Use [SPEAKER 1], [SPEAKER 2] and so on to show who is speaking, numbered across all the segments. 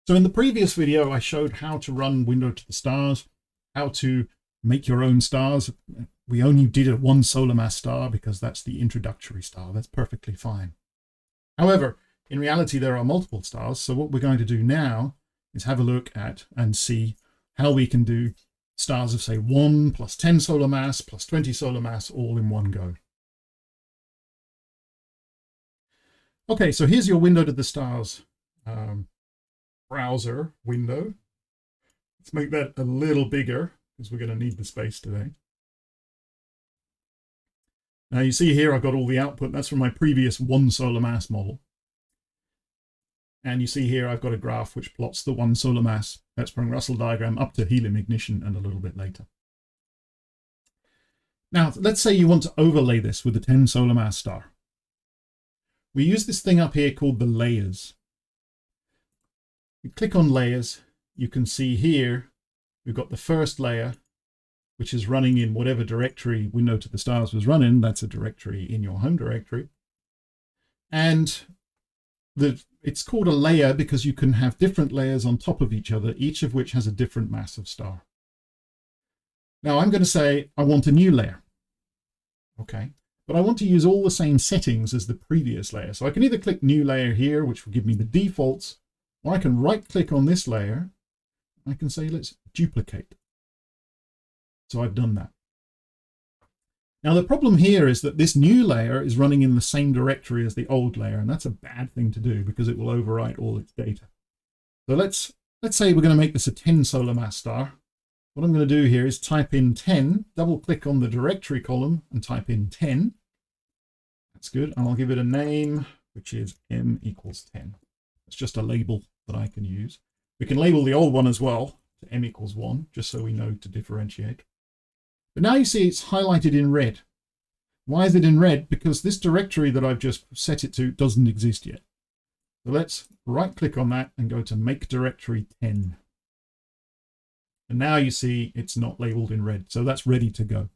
[SPEAKER 1] So in the previous video, I showed how to run Window to the Stars, how to make your own stars. We only did a one solar mass star because that's the introductory star. That's perfectly fine. However, in reality, there are multiple stars. So what we're going to do now is have a look at and see how we can do stars of, say, 1 plus 10 solar mass plus 20 solar mass all in one go. Okay, so here's your Window to the Stars browser window. Let's make that a little bigger because we're going to need the space today. Now you see here I've got all the output. That's from my previous one solar mass model. And you see here I've got a graph which plots the one solar mass Hertzsprung-Russell diagram up to helium ignition and a little bit later. Now let's say you want to overlay this with a 10 solar mass star. We use this thing up here called the layers. You click on layers, you can see here we've got the first layer, which is running in whatever directory Window to the Stars was running. That's a directory in your home directory. And it's called a layer because you can have different layers on top of each other, each of which has a different mass of star. Now I'm going to say I want a new layer. Okay, but I want to use all the same settings as the previous layer. So I can either click new layer here, which will give me the defaults, or I can right click on this layer. I can say let's duplicate. So I've done that. Now the problem here is that this new layer is running in the same directory as the old layer, and that's a bad thing to do because it will overwrite all its data. So let's say we're going to make this a 10 solar mass star. What I'm going to do here is type in 10, double click on the directory column and type in 10. That's good. And I'll give it a name, which is m equals 10. It's just a label that I can use. We can label the old one as well to m equals 1, just so we know to differentiate. But now you see it's highlighted in red. Why is it in red? Because this directory that I've just set it to doesn't exist yet. So let's right click on that and go to make directory 10. And now you see it's not labeled in red. So that's ready to go.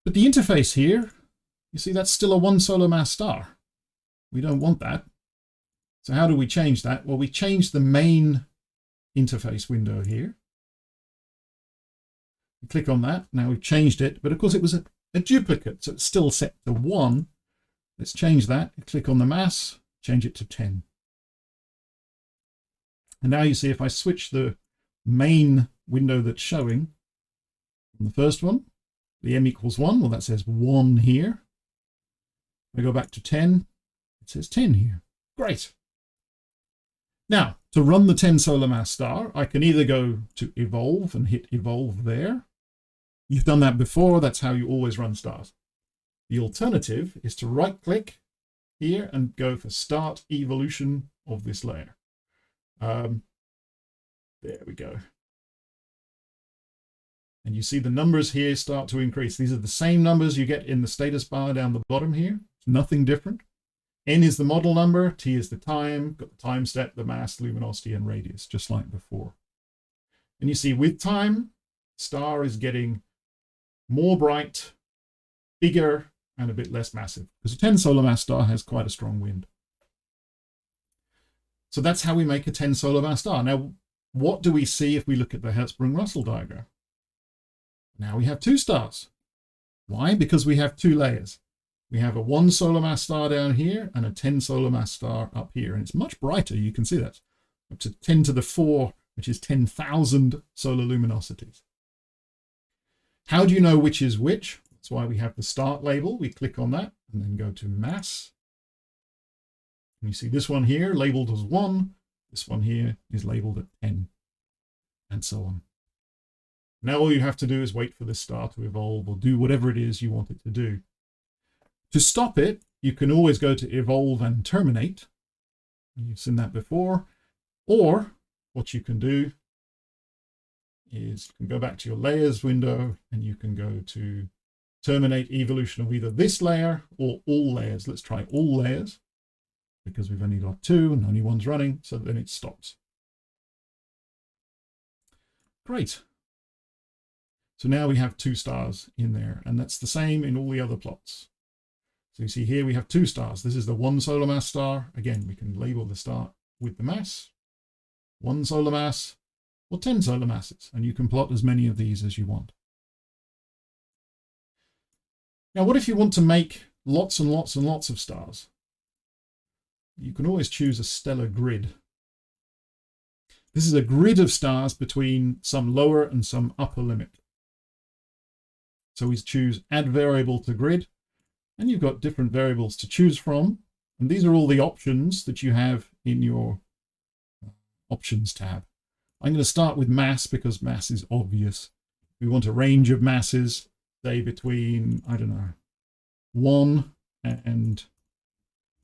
[SPEAKER 1] But the interface here, you see that's still a one solar mass star. We don't want that. So how do we change that? Well, we change the main interface window here. We click on that. Now we've changed it, but of course it was a duplicate, so it's still set to 1. Let's change that. Click on the mass, change it to 10. And now you see if I switch the main window that's showing from the first one, the m equals 1, well that says 1 here. I go back to 10, it says 10 here. Great. Now, to run the 10 solar mass star, I can either go to evolve and hit evolve there. You've done that before. That's how you always run stars. The alternative is to right click here and go for start evolution of this layer. There we go. And you see the numbers here start to increase. These are the same numbers you get in the status bar down the bottom here. It's nothing different. N is the model number, T is the time, got the time step, the mass, luminosity, and radius, just like before. And you see with time, star is getting more bright, bigger, and a bit less massive, because a 10 solar mass star has quite a strong wind. So that's how we make a 10 solar mass star. Now, what do we see if we look at the Hertzsprung-Russell diagram? Now we have 2 stars. Why? Because we have 2 layers. We have a 1 solar mass star down here and a 10 solar mass star up here. And it's much brighter. You can see that. Up to 10 to the 4, which is 10,000 solar luminosities. How do you know which is which? That's why we have the start label. We click on that and then go to mass. And you see this one here labeled as 1. This one here is labeled at 10. And so on. Now all you have to do is wait for the star to evolve or do whatever it is you want it to do. To stop it, you can always go to evolve and terminate. You've seen that before. Or what you can do is you can go back to your layers window and you can go to terminate evolution of either this layer or all layers. Let's try all layers because we've only got 2 and only one's running. So then it stops. Great. So now we have 2 stars in there, and that's the same in all the other plots. So you see here we have 2 stars. This is the 1 solar mass star. Again, we can label the star with the mass. 1 solar mass, or 10 solar masses, and you can plot as many of these as you want. Now, what if you want to make lots and lots and lots of stars? You can always choose a stellar grid. This is a grid of stars between some lower and some upper limit. So we choose add variable to grid, and you've got different variables to choose from. And these are all the options that you have in your options tab. I'm going to start with mass because mass is obvious. We want a range of masses, say between, I don't know, 1 and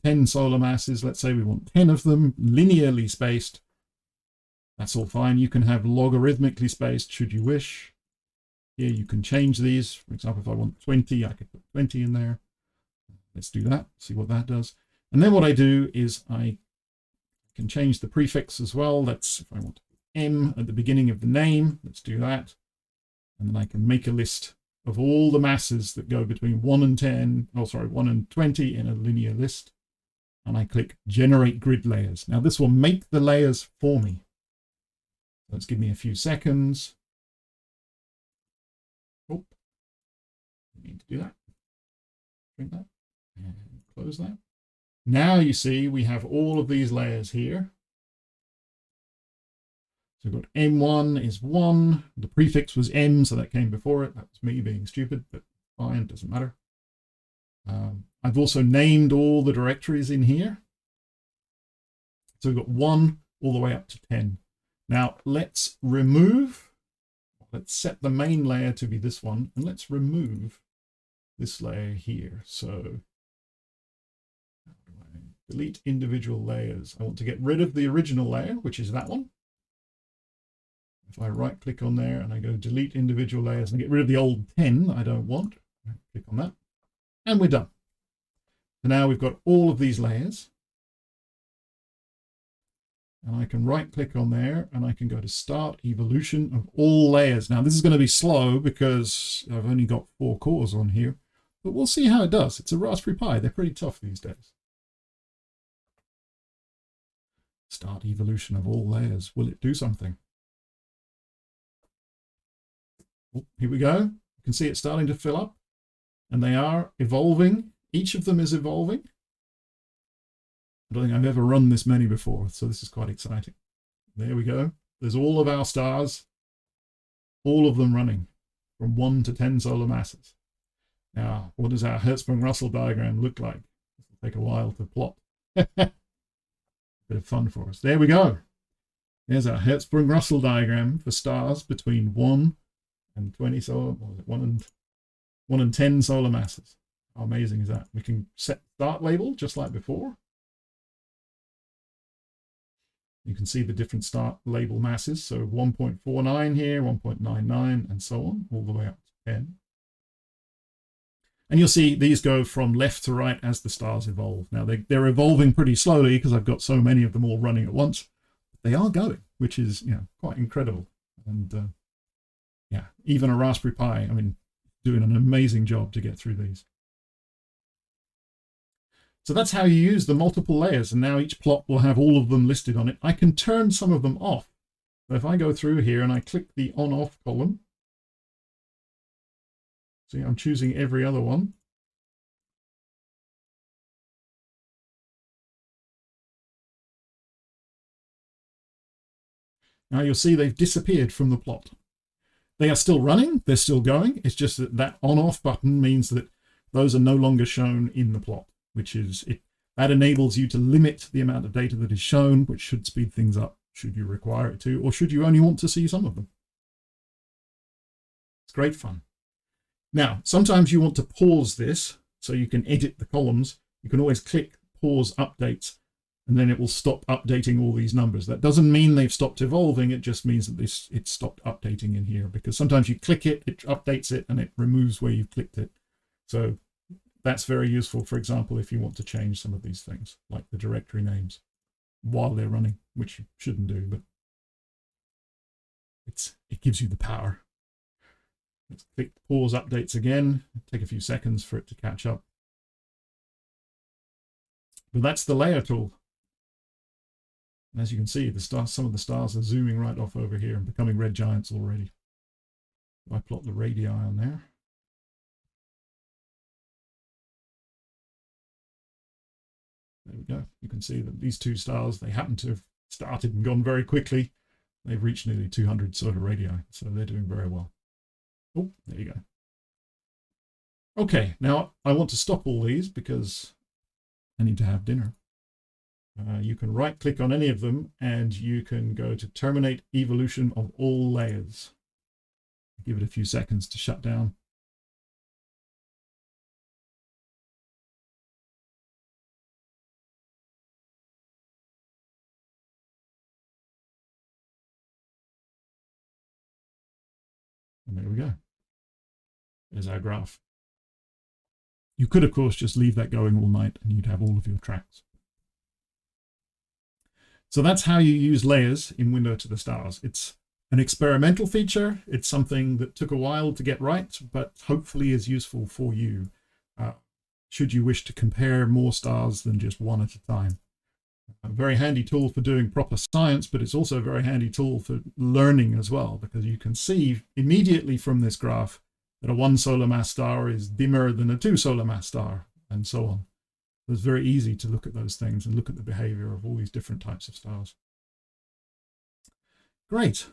[SPEAKER 1] 10 solar masses. Let's say we want 10 of them linearly spaced. That's all fine. You can have logarithmically spaced should you wish. Here you can change these. For example, if I want 20, I could put 20 in there. Let's do that, see what that does. And then what I do is I can change the prefix as well. That's if I want M at the beginning of the name, let's do that. And then I can make a list of all the masses that go between 1 and 10, oh sorry, 1 and 20 in a linear list. And I click Generate Grid Layers. Now this will make the layers for me. Let's give me a few seconds. Oh, I need to do that. Print that and close that. Now you see we have all of these layers here. So we've got M1 is 1. The prefix was M, so that came before it. That was me being stupid, but fine, doesn't matter. I've also named all the directories in here. So we've got 1 all the way up to 10. Now let's set the main layer to be this one, and let's remove this layer here. So delete individual layers. I want to get rid of the original layer, which is that one. If I right click on there and I go delete individual layers and get rid of the old 10 I don't want, click on that, and we're done. So now we've got all of these layers. And I can right click on there and I can go to start evolution of all layers. Now this is going to be slow because I've only got 4 cores on here, but we'll see how it does. It's a Raspberry Pi. They're pretty tough these days. Start evolution of all layers. Will it do something? Oh, here we go. You can see it starting to fill up and they are evolving. Each of them is evolving. I don't think I've ever run this many before, so this is quite exciting. There we go. There's all of our stars, all of them running from 1 to 10 solar masses. Now, what does our Hertzsprung-Russell diagram look like? This will take a while to plot. Bit of fun for us. There we go. There's our Hertzsprung-Russell diagram for stars between 1 and 20 solar, what was it, 1 and 10 solar masses. How amazing is that? We can set start label just like before. You can see the different start label masses. So 1.49 here, 1.99, and so on, all the way up to 10. And you'll see these go from left to right as the stars evolve. Now they're evolving pretty slowly because I've got so many of them all running at once. But they are going, which is, you know, quite incredible. And yeah, even a Raspberry Pi, I mean, doing an amazing job to get through these. So that's how you use the multiple layers, and now each plot will have all of them listed on it. I can turn some of them off. So if I go through here and I click the on-off column, see, I'm choosing every other one. Now you'll see they've disappeared from the plot. They are still running, they're still going. It's just that that on-off button means that those are no longer shown in the plot, which is it. That enables you to limit the amount of data that is shown, which should speed things up should you require it to, or should you only want to see some of them. It's great fun. Now, sometimes you want to pause this so you can edit the columns. You can always click pause updates, and then it will stop updating all these numbers. That doesn't mean they've stopped evolving. It just means that it stopped updating in here, because sometimes you click it, it updates it, and it removes where you've clicked it. So that's very useful, for example, if you want to change some of these things, like the directory names, while they're running, which you shouldn't do, but it gives you the power. Let's click pause updates again. Take a few seconds for it to catch up. But that's the layer tool. And as you can see, some of the stars are zooming right off over here and becoming red giants already. I plot the radii on there. There we go. You can see that these two stars, they happen to have started and gone very quickly. They've reached nearly 200 solar radii, so they're doing very well. Oh, there you go. Okay, now I want to stop all these because I need to have dinner. You can right-click on any of them and you can go to Terminate Evolution of All Layers. Give it a few seconds to shut down. And there we go. There's our graph. You could, of course, just leave that going all night and you'd have all of your tracks. So that's how you use layers in Window to the Stars. It's an experimental feature. It's something that took a while to get right, but hopefully is useful for you should you wish to compare more stars than just one at a time. A very handy tool for doing proper science, but it's also a very handy tool for learning as well, because you can see immediately from this graph that a 1 solar mass star is dimmer than a 2 solar mass star, and so on. It's very easy to look at those things and look at the behavior of all these different types of stars. Great.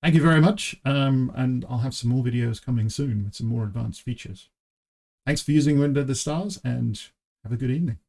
[SPEAKER 1] Thank you very much. And I'll have some more videos coming soon with some more advanced features. Thanks for using Window to the Stars, and have a good evening.